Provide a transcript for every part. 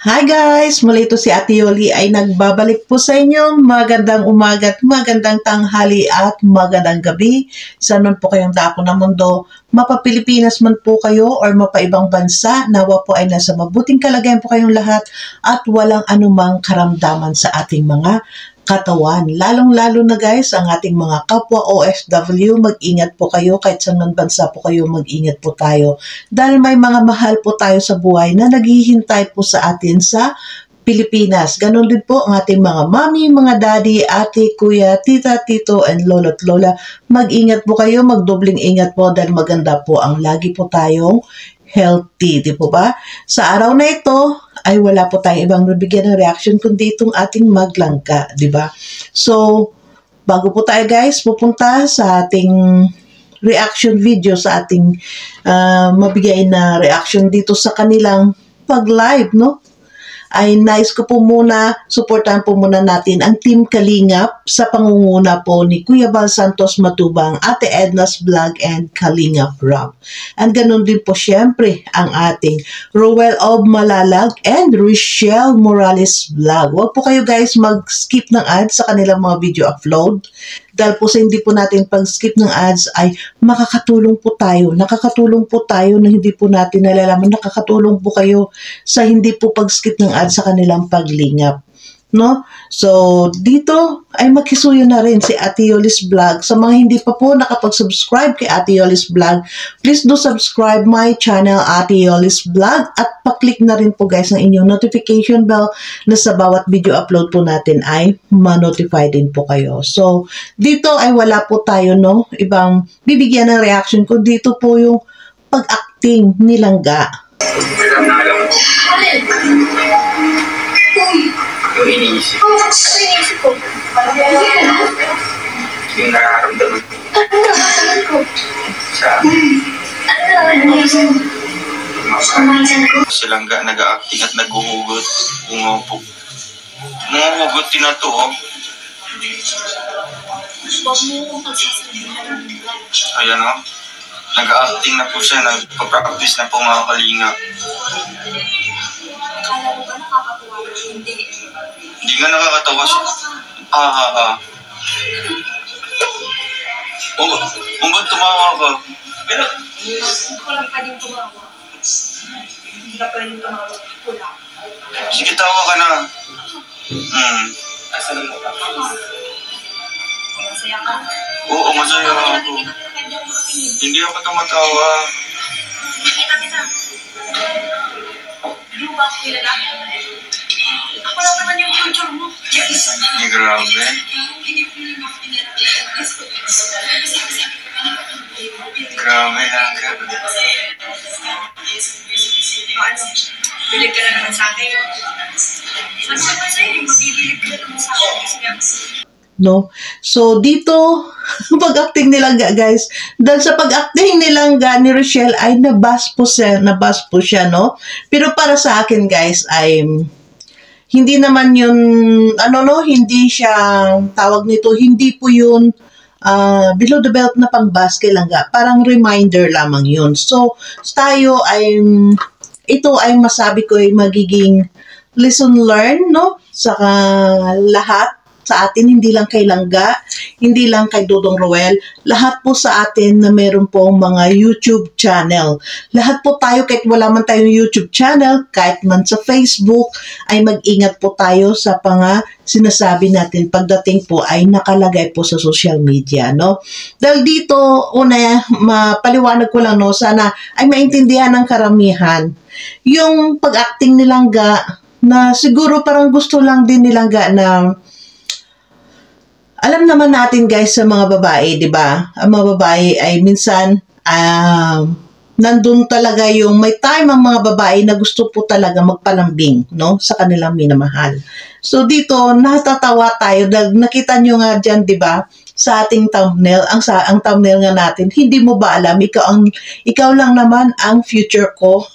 Hi guys! Muli ito si Ate Yoli ay nagbabalik po sa inyo. Magandang umaga at magandang tanghali at magandang gabi. Saan man po kayong dako ng mundo, mapa-Pilipinas man po kayo or mapa-ibang bansa, nawa po ay nasa mabuting kalagayan po kayong lahat at walang anumang karamdaman sa ating mga katawan. Lalong-lalo na guys, ang ating mga kapwa OFW, mag-ingat po kayo kahit saan man bansa po kayo, mag-ingat po tayo. Dahil may mga mahal po tayo sa buhay na naghihintay po sa atin sa Pilipinas. Ganon din po ang ating mga mami, mga daddy, ate, kuya, tita, tito, and lolo at lola. Mag-ingat po kayo, magdobling ingat po dahil maganda po ang lagi po tayong healthy, di po ba? Sa araw na ito, ay wala po tayong ibang bibigyan ng reaction kundi itong ating maglangka, di ba? So, bago po tayo guys, pupunta sa ating reaction video, sa ating mabigay na reaction dito sa kanilang pag-live, no? Ay nice ko po muna, supportahan po muna natin ang Team Kalingap sa pangunguna po ni Kuya Bal Santos Matubang, Ate Edna's Vlog, and Kalingap Rob. And ganun din po syempre ang ating Roel of Malalag and Rochelle Morales Vlog. Huwag po kayo guys mag-skip ng ads sa kanilang mga video upload. Dahil po sa hindi po natin pag-skip ng ads ay makakatulong po tayo. Nakakatulong po tayo na hindi po natin nalalaman. Nakakatulong po kayo sa hindi po pag-skip ng ads sa kanilang paglingap. No? So, dito ay makisuyo na rin si Ate Yoli's Vlog. Sa mga hindi pa po nakapag-subscribe kay Ate Yoli's Vlog, please do subscribe my channel Ate Yoli's Vlog at paklik na rin po guys ng inyong notification bell na sa bawat video upload po natin ay ma-notify din po kayo. So, dito ay wala po tayo no ibang bibigyan ng reaction ko. Dito po yung pag-acting ni Langga. Yung iniisip. Ano iniisip ko? Yung nararamdaman ko. Ano nararamdaman ko? Sa Ano nararamdaman ko? silang nag-acting at naghuhugot. Umupo. Umuhugot din na to, oh. Huwag mo kong pagsasabihan. Ayan, oh. Nag-acting na po siya. Nagpa-practice na po mga kalinga. Akala mo ba nakakatuwa? Hindi. Hindi nga nakakatawa siya. Ba't tumawa ka? Kulang pa din tumawa. Hindi ka pa rin tumawa. Kulang. Sige, tawa ka na. Asa lang mo ka? Masaya ka. Oo, masaya ako. Hindi ako tumatawa. Nakita kita. Di ba ako kilala? Ako lang naman yung future mo. Yes. Ay, grabe. Grabe lang ka. Bilig ka na naman sa akin. Sabi ko sa'yo, magbibilig ka na naman sa akin. No? So, dito, pag-acting ni Langga, guys, dahil sa pag-acting ni Langga ni Rochelle ay nabas po siya, no? Pero para sa akin, guys, ay hindi naman yun, hindi siya, tawag nito, hindi po yun below the belt na pang-bas kay Langga. Parang reminder lamang yun. So, tayo ay, ito ay masabi ko ay magiging lesson learned, no? Sa lahat sa atin, hindi lang kay Langga, hindi lang kay Dodong Roel, lahat po sa atin na meron pong mga YouTube channel. Lahat po tayo, kahit wala man tayong YouTube channel, kahit man sa Facebook, ay mag-ingat po tayo sa sinasabi natin pagdating po ay nakalagay po sa social media, no? Dahil dito, una, mapaliwanag ko lang, no, sana ay maintindihan ng karamihan. Yung pag-acting ni Langga, na siguro parang gusto lang din ni Langga na alam naman natin guys sa mga babae, di ba? Ang mga babae ay minsan nandun talaga yung may time ang mga babae na gusto po talaga magpalambing, no, sa kanilang minamahal. So dito, natatawa tayo dahil nakita nyo nga dyan, di ba, sa ating thumbnail, ang thumbnail nga natin, hindi mo ba alam, ikaw lang naman ang future ko.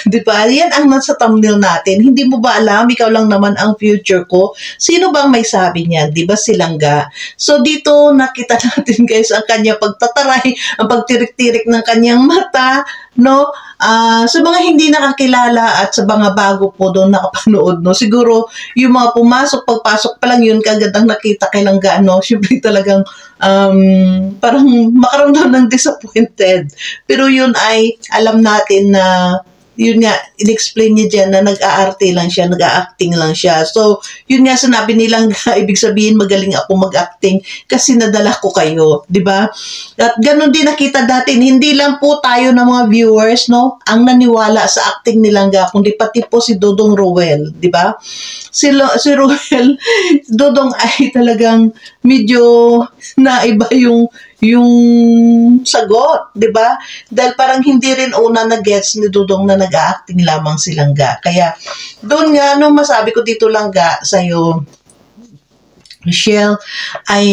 Di ba? Yan ang nasa thumbnail natin. Hindi mo ba alam, ikaw lang naman ang future ko? Sino bang may sabi niyan? Di ba si Langga? So dito nakita natin guys ang kanya pagtataray, ang pagtirik-tirik ng kanyang mata, no? Sa mga hindi nakakilala at sa mga bago po doon nakapanood, no? Siguro yung mga pagpasok pa lang yun, kagad ang nakita kay Langga, no? Siyempre talagang parang makaramdam ng disappointed. Pero yun ay alam natin na yun nga, in-explain niya dyan na nag-aarte lang siya, nag-a-acting lang siya. So, yun nga sinabi nilang, ibig sabihin magaling ako mag-acting kasi nadala ko kayo, di ba? At ganun din nakita natin, hindi lang po tayo ng mga viewers, no, ang naniwala sa acting nilang kundi pati po si Dodong Rowell, di ba? Si Rowell, Dodong ay talagang medyo naiba yung sagot, di ba? Dahil parang hindi rin una na-gets ni Dudong na nag-a-acting lamang si Langga. Kaya, doon nga, nung masabi ko dito Langga sa'yo, Michelle, ay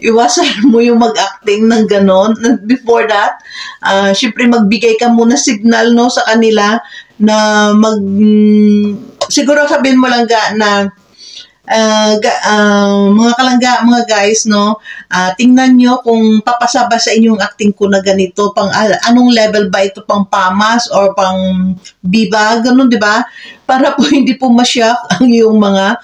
iwasan mo yung mag-acting ng ganon. Before that, syempre magbigay ka muna signal, no, sa kanila na siguro sabihin mo Langga na mga kalangga, mga guys, no, tingnan nyo kung papasaba sa inyong acting ko na ganito, pang anong level ba ito, pang pamas or pang biba, ganun, di ba? Para po hindi po masyak ang iyong mga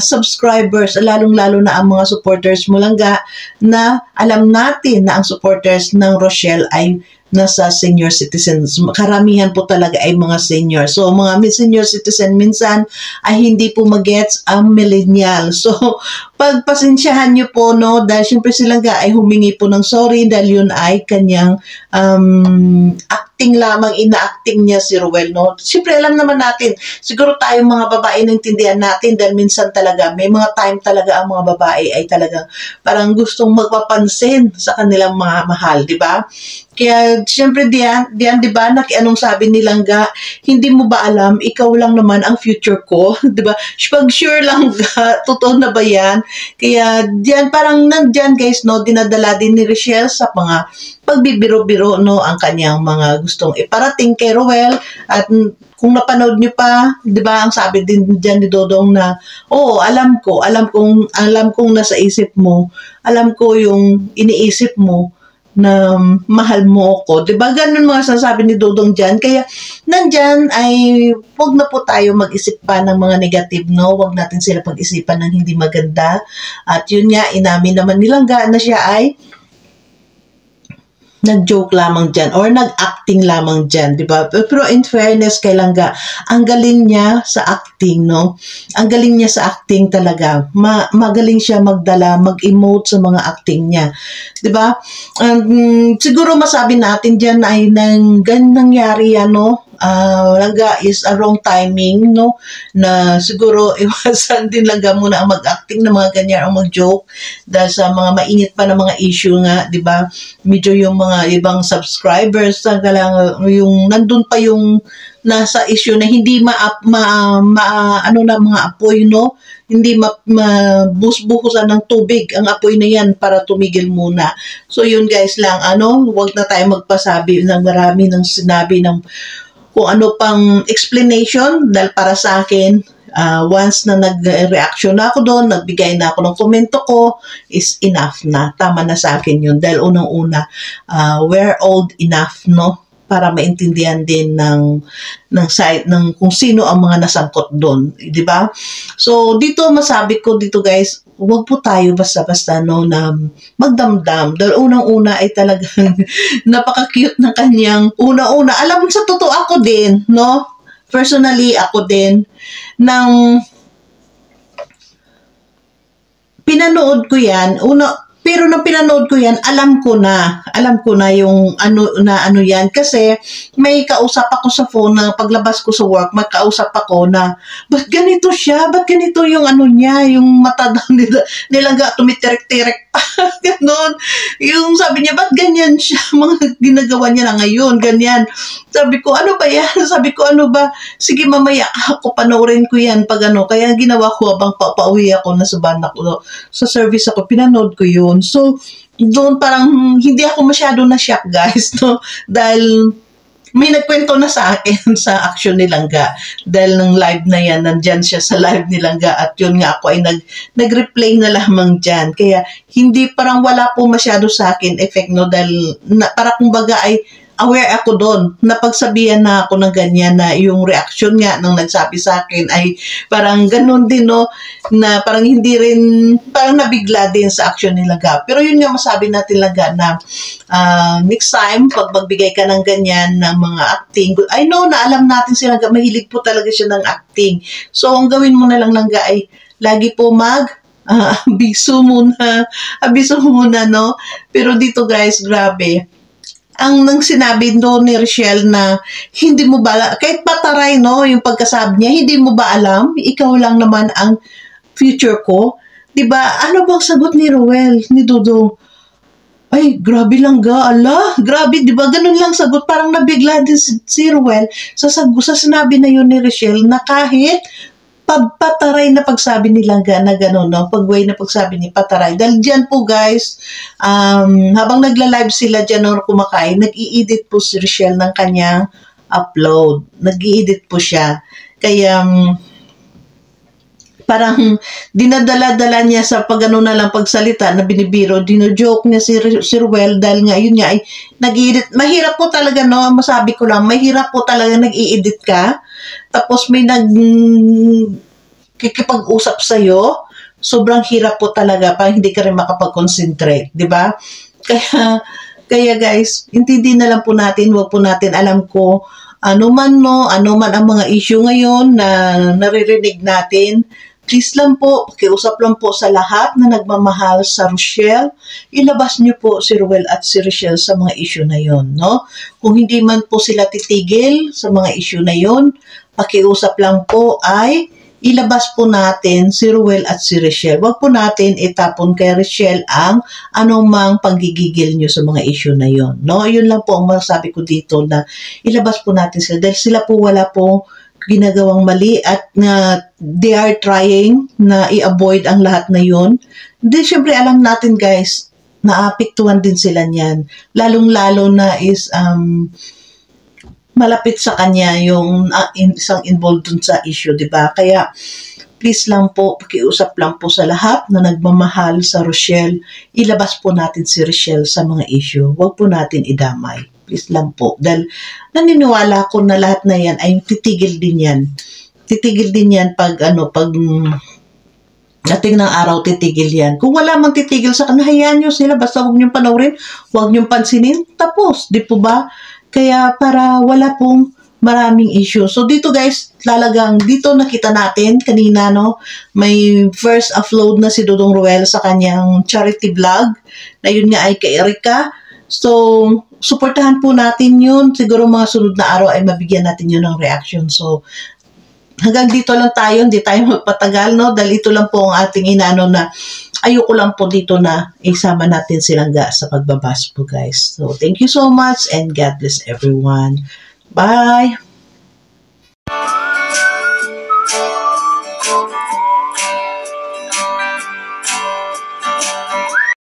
subscribers, lalong-lalo na ang mga supporters mo Langga, na alam natin na ang supporters ng Rochelle ay nasa senior citizens. Karamihan po talaga ay mga senior. So, mga senior citizen minsan ay hindi po magets ang millennial. So, pagpasensyahan nyo po, no, dahil syempre silang ay humingi po ng sorry dahil yun ay kanyang acting lamang, ina-acting niya si Rowell, no. Syempre alam naman natin, siguro tayong mga babae naintindihan natin dahil minsan talaga, may mga time talaga ang mga babae ay talagang parang gustong magpapansin sa kanilang mga mahal, di ba? Kaya, siyempre, diyan, di ba, anong sabi ni Langga, hindi mo ba alam, ikaw lang naman ang future ko, di ba? Pag sure Langga, totoo na ba yan? Kaya, diyan, parang nandyan, guys, no, dinadala din ni Rochelle sa mga pagbibiro-biro, no, ang kanyang mga gustong iparating kay Rowell. At kung napanood nyo pa, di ba, ang sabi din dyan ni Dodong na, oo, alam kong nasa isip mo, alam ko yung iniisip mo, na mahal mo ako. Diba? Ganun mga sasabi ni Dodong dyan. Kaya, nandyan ay huwag na po tayo mag-isip pa ng mga negative, no? Huwag natin sila pag-isipan ng hindi maganda. At yun nga, inamin naman nilang na siya ay nag-joke lamang dyan or nag-acting lamang dyan, di ba? Pero in fairness kay Langga, ang galing niya sa acting, no? Ang galing niya sa acting talaga. Magaling siya magdala, mag-emote sa mga acting niya. Di ba? Siguro masabi natin dyan ay nangyari yan, no? Langga is a wrong timing, no? Na siguro iwasan din Langga muna ang mag-acting ng mga ganyan o mag-joke dahil sa mga mainit pa na mga issue nga, di ba? Medyo yung mga ibang subscribers, yung nandun pa yung nasa issue na hindi mga apoy, no? Hindi mabusbuhusan ng tubig ang apoy na yan para tumigil muna. So yun guys lang, wag na tayo magpasabi ng marami ng sinabi ng kung ano pang explanation dahil para sa akin, once na nag-reaction na ako doon, nagbigay na ako ng komento ko, is enough na. Tama na sa akin yun. Dahil unang-una, we're old enough, no? Para maintindihan din ng side ng kung sino ang mga nasangkot doon, di ba? So dito masabi ko dito guys, huwag po tayo basta-basta no na magdamdam. Dahil unang-una ay talagang napaka-cute ng kanyang una-una. Alam mo sa totoo ako din, no? Personally ako din nang pinanood ko yan, Pero nung pinanood ko yan, alam ko na yung ano yan. Kasi may kausap ako sa phone na paglabas ko sa work, may kausap ako na, ba't ganito siya? Ba't ganito yung ano niya? Yung mata daw nilangga, tumitirik-tirik pa. Ganon. Yung sabi niya, ba't ganyan siya? Mga ginagawa niya na ngayon, ganyan. Sabi ko, ano ba yan? Sabi ko, ano ba? Sige, mamaya ako, panoorin ko yan pag ano. Kaya ginawa ko habang pauwi ako na sa banda ko, sa service ako, pinanood ko yun. So, doon parang hindi ako masyado na-shock, guys, no? Dahil may nagkwento na sa akin sa action ni Langga. Dahil ng live na yan, nandyan siya sa live ni Langga at yun nga ako ay nag-replay na lamang dyan. Kaya hindi parang wala po masyado sa akin effect, no? Dahil para kumbaga ay aware ako doon. Napagsabihan na ako ng ganyan na yung reaction nga nang nagsabi sa akin ay parang ganun din, no? Na parang hindi rin, parang nabigla din sa action ni Langga. Pero yun nga masabi natin Langga na next time, pag magbigay ka ng ganyan ng mga acting, I know na alam natin si Langga, mahilig po talaga siya ng acting. So, ang gawin mo na lang Langga ay lagi po abiso muna, no? Pero dito guys, grabe. Ang nang sinabi doon ni Rochelle na hindi mo ba, kahit pataray, no, yung pagkasabi niya, hindi mo ba alam, ikaw lang naman ang future ko? Diba? Ano bang sagot ni Ruel, ni Dudong? Ay, grabe Langga, ala, grabe, diba? Ganun lang sagot, parang nabigla din si Ruel sa sinabi na yun ni Rochelle na kahit pataray na pagsabi ni Langga na gano'n, no? Pag-way na pagsabi ni pataray. Dahil dyan po guys, habang nagla-live sila dyan nung kumakain, nag-i-edit po si Rochelle ng kanyang upload. Nag-i-edit po siya. Kaya, parang dinadala-dala niya sa pag-ano na lang pagsalita na binibiro, dino-joke niya si Ruel dahil nga, yun nga, ay nag-i-edit. Mahirap po talaga, no? Masabi ko lang, mahirap po talaga nag-i-edit ka. Tapos may kikipag-usap sa'yo, sobrang hirap po talaga pa hindi ka rin makapag-concentrate, di ba? Kaya guys, intindi na lang po natin, wag po natin alam ko ano man ang mga issue ngayon na naririnig natin. Please lang po, pakiusap lang po sa lahat na nagmamahal sa Rochelle, ilabas niyo po si Ruel at si Rochelle sa mga issue na yon, no? Kung hindi man po sila titigil sa mga issue na yon, pakiusap lang po ay ilabas po natin si Ruel at si Rochelle. Huwag po natin itapon kay Rochelle ang anumang panggigigil nyo sa mga issue na yon, no? Yun lang po ang masasabi ko dito na ilabas po natin sila dahil sila po wala pong ginagawang mali at they are trying na i-avoid ang lahat na yun. Hindi, syempre alam natin guys, naapektuhan din sila niyan. Lalong-lalo na is malapit sa kanya yung isang involved dun sa issue, di ba? Kaya please lang po, pakiusap lang po sa lahat na nagmamahal sa Rochelle, ilabas po natin si Rochelle sa mga issue. Huwag po natin idamay. Please lang po. Dahil naniniwala ko na lahat na yan ay titigil din yan. Titigil din yan pag dating ng araw, titigil yan. Kung wala man titigil sa kanila, hayaan nyo sila. Basta huwag nyo panoorin, huwag nyo pansinin. Tapos, di po ba? Kaya para wala pong maraming issue. So dito guys, talagang dito nakita natin kanina, no, may first upload na si Dudong Ruel sa kanyang charity vlog na yun nga ay kay Erika. So suportahan po natin yun. Siguro mga sunod na araw ay mabigyan natin yun ng reaction. So hanggang dito lang tayo, hindi tayo magpatagal, no, dahil ito lang po ang ating inano na ayoko lang po dito na isama natin silang sa pagbabas po guys. So thank you so much and God bless everyone. Bye!